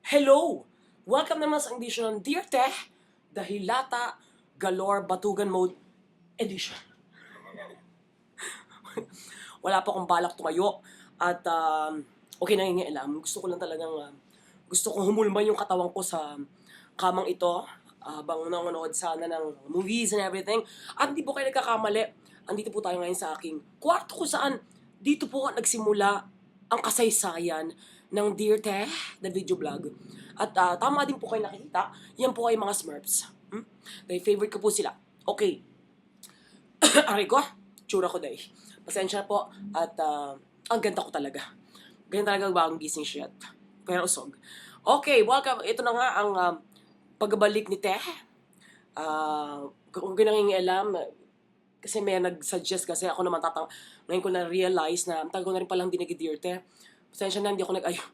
Hello! Welcome naman sa edition ng Dear Teh, Dahilata Galore Batugan Mode Edition. Wala pa akong balak tumayo at okay nangingialam. Gusto ko lang talagang, gusto kong humulma yung katawan ko sa kamang ito habang nanonood sana ng movies and everything. At hindi po kayo nagkakamali. Andito po tayo ngayon sa aking kwarto kung saan dito po nagsimula ang kasaysayan ng Dear Teh, the video vlog. At tama din po kayo nakikita, yan po ay mga Smurfs. Dahil favorite ko po sila. Okay. Aray ko, tsura ko dahil. Pasensya po at ang ganda ko talaga. Ganyan talaga bagong gising shit. Pero usog. Okay, welcome. Ito na nga ang pagbabalik ni Teh. Kung nangingialam, kasi may nag-suggest kasi ako naman ngayon ko na-realize na ang tagal ko na rin palang dinig-Dear Teh. Pasensya na, hindi ako nag-ayo.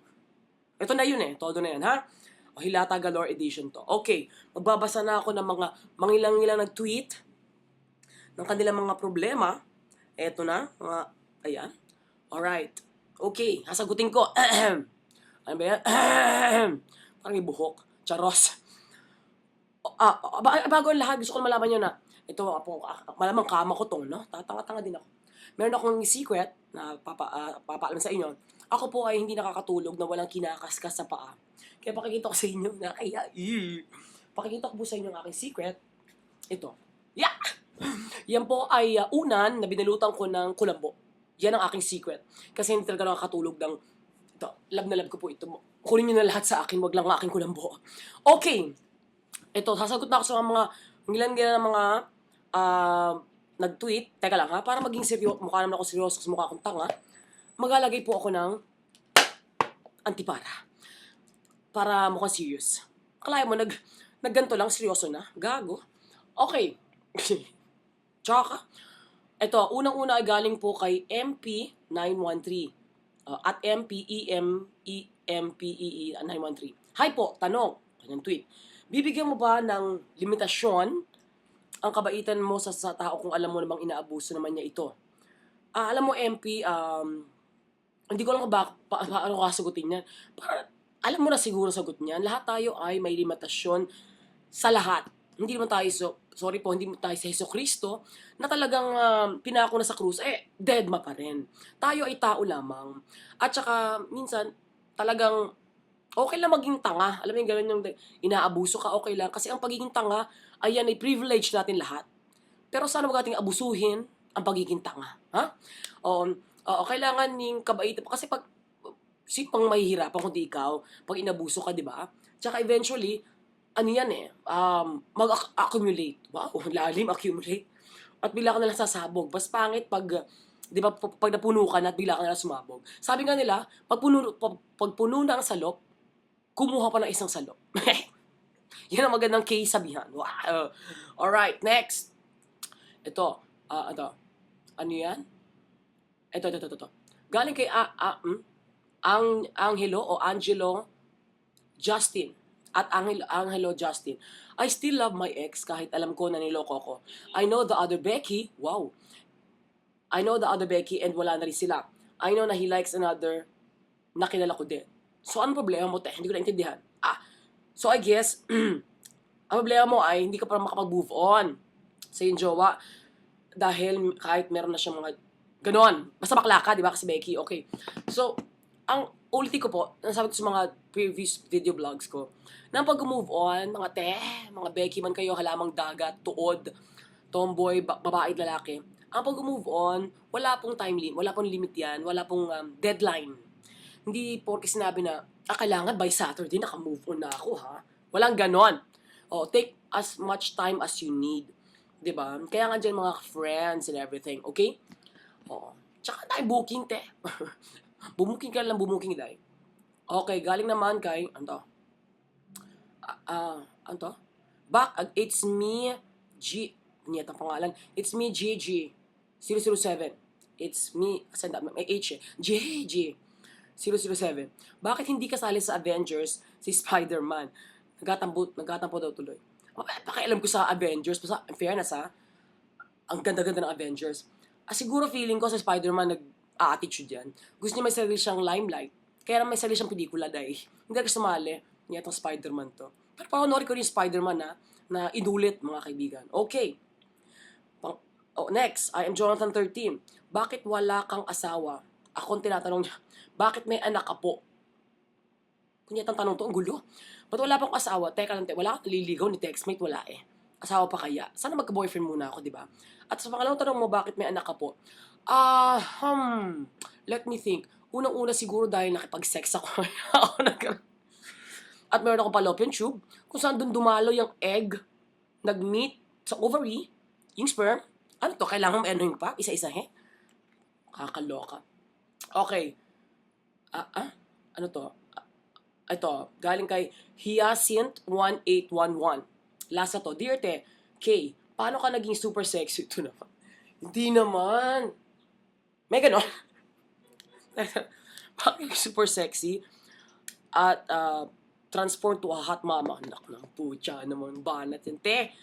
Ito na yun todo na yan, ha? O, Hilata Galore Edition to. Okay, magbabasa na ako ng mga mangilang-ilang nag-tweet ng kanilang mga problema. Eto na, mga, ayan. Alright. Okay, sasagutin ko. Ano ba yan? Parang may buhok. Charos. Bago ang lahat, gusto ko malaman nyo na, ito po, malamang kama ko to, no? Tatanga-tanga din ako. Meron akong secret na papaalam sa inyo. Ako po ay hindi nakakatulog na walang kinakaskas sa paa. Kaya pakikita ko sa inyo na pakikita ko po sa inyo ang aking secret. Ito. Yeah! Yan po ay unan na binalutan ko ng kulambo. Yan ang aking secret. Kasi hindi talaga nakakatulog ng ito. Love na love ko po ito. Kunin nyo na lahat sa akin, wag lang ang aking kulambo. Okay. Ito, sasagot na ako sa mga ilan mga nag-tweet. Teka lang ha, para maging seryoso, mukha naman ako seryoso kasi mukha akong tanga. Maglalagay po ako ng antipara. Para mukhang serious. Kalaya mo, nagganto lang, seryoso na. Gago. Okay. Tsaka, ito, unang-una ay galing po kay MP913. At MPEMPEE 913. Hi po, tanong. Kanyang tweet. Bibigyan mo ba ng limitasyon ang kabaitan mo sa tao kung alam mo namang inaabuso naman niya ito? Alam mo, MP, hindi ko lang paano kasagutin yan. Alam mo na siguro sagot niyan. Lahat tayo ay may limitasyon sa lahat. Hindi naman tayo, hindi tayo sa Jesucristo na talagang pinako na sa krus, dead ma pa rin. Tayo ay tao lamang. At saka, minsan, talagang okay lang maging tanga. Alam mo yung gano'n yung inaabuso ka, okay lang. Kasi ang pagiging tanga, ayan ay privilege natin lahat. Pero sana wag nating abusuhin ang pagiging tanga. Ha? Kailangan yung kabaitan. Kasi pang mahihirapan kundi ikaw, pag inabuso ka, di ba? Tsaka eventually, ano yan mag-accumulate. Wow, lalim, accumulate. At bigla ka nalang sasabog. Mas pangit pag, di ba, pag napuno ka na at bigla ka nalang sumabog. Sabi nga nila, pag puno na ang salop, kumuha pa ng isang salop. Yan ang magandang case sabihan. Wow. Alright, next. Ito. Ano yan? Ito. Galing kay Angelo o Angelo Justin. At Angelo Justin. I still love my ex kahit alam ko na niloko ko. I know the other Becky. Wow. I know the other Becky and wala na rin sila. I know na he likes another na kilala ko din. So, ano problema mo, Hindi ko naintindihan. So I guess, ang problema mo ay hindi ka pa makapag-move on sa iyong jowa dahil kahit meron na siyang mga ganon. Basta bakla ka, di ba? Kasi Becky, okay. So, ang ulitin ko po, nasabi ko sa mga previous video vlogs ko, na pag-move on, mga Becky man kayo, halamang dagat, tuod, tomboy, babae, lalaki, ang pag-move on, wala pong time limit, wala pong limit yan, wala pong deadline. Hindi porke sinabi na, kailangan by Saturday naka-move on na ako, ha? Walang ganon. Take as much time as you need. Diba? Kaya nga dyan mga friends and everything, okay? Tsaka tayo booking, bumuking ka lang, dahil. Okay, galing naman kay, it's me, niyat ang pangalan. It's me, GG, 007. It's me, may H GG, 007. Bakit hindi kasali sa Avengers si Spider-Man? Nagtatampo daw tuloy. Pakialam ko sa Avengers, basta in fairness ang ganda-ganda ng Avengers. Siguro feeling ko sa Spider-Man attitude yan. Gusto niya may sarili siyang limelight. Kaya may sarili siyang pelikula dahil hindi ka sumali. Niya itong Spider-Man to. Pero panoorin ko rin yung Spider-Man na inulit, mga kaibigan. Okay. Next, I am Jonathan 13. Bakit wala kang asawa? Ako ang tinatanong niya, bakit may anak ka po? Kunyatang tanong to, ang gulo. Ba't wala pa akong asawa? Teka lang, wala akong naliligaw ni textmate, wala eh. Asawa pa kaya? Sana magka-boyfriend muna ako, di ba? At sa pangalawang tanong mo, bakit may anak ka po? Let me think. Unang-una siguro dahil nakipag-sex ako. Ako At meron akong fallopian tube, kung saan dun dumalo yung egg, nag-meet sa ovary, yung sperm. Ano to? Kailangan mo ano pa? Isa-isa, he? Kakaloka. Okay. Ano to? Ito, galing kay Hyacinth1811. Last na to. Dear Te, K, paano ka naging super sexy? Ito naman. Hindi naman. May ganon. Bakit super sexy? At transform to a hot mama. Anak ng putya naman. Banat yun. Te,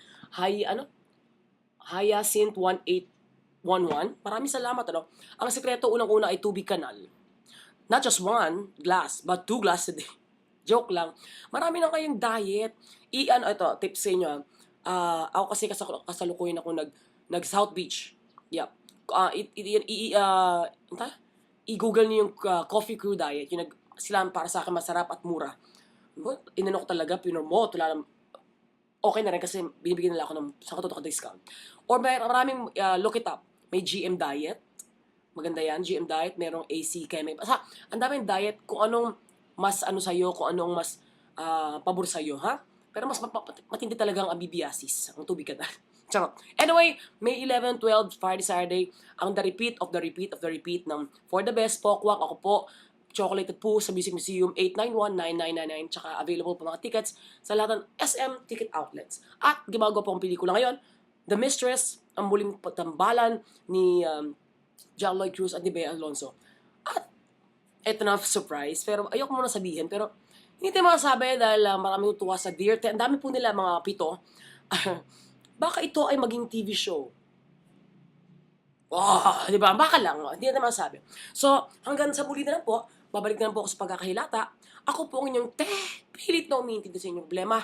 Hyacinth1811. Maraming salamat. Ang sekreto unang-una ay tubig kanal. Not just one glass, but 2 glass a day. Joke lang. Marami na kayong diet. Ito, tips sa inyo. Ako kasi kasalukuyan ako nag South Beach. Yep. I-google niyo yung Coffee Crew diet. Yung sila para sa akin masarap at mura. Inano ko talaga, pinormote. Okay na rin kasi binibigyan nila ako ng sa katotoong discount. Or maraming, look it up. May GM diet. Maganda yan, GM diet. Merong AC, Keme. Ang daming diet kung anong mas sa'yo, kung anong mas pabor sa'yo, ha? Pero mas matindi talaga ang abibiasis, ang tubig ka na. Charot. Anyway, May 11, 12, Friday, Saturday, ang the repeat of the repeat of the repeat ng For the Best, Pokwak, ako po, Chocolated po sa Music Museum, 891-9999, tsaka available po mga tickets sa lahat ng SM ticket outlets. At gumagawa po ang pelikula ngayon, The Mistress, ang muling patambalan ni John Lloyd Cruz at ni Bea Alonso. At ito na surprise, pero ayoko muna sabihin, pero hindi tayo masasabi dahil marami tuwa sa Dear Te. Ang dami po nila mga 7. Baka ito ay maging TV show. Wow, di ba? Baka lang, hindi naman masasabi. So, hanggang sa muli na lang po, babalik na lang po ako sa pagkakahilata. Ako po ang inyong pilit na umiintindi sa inyong problema.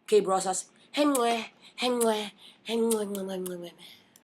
Kay Brosas, hengwe, hengwe, hengwe, hengwe, hengwe.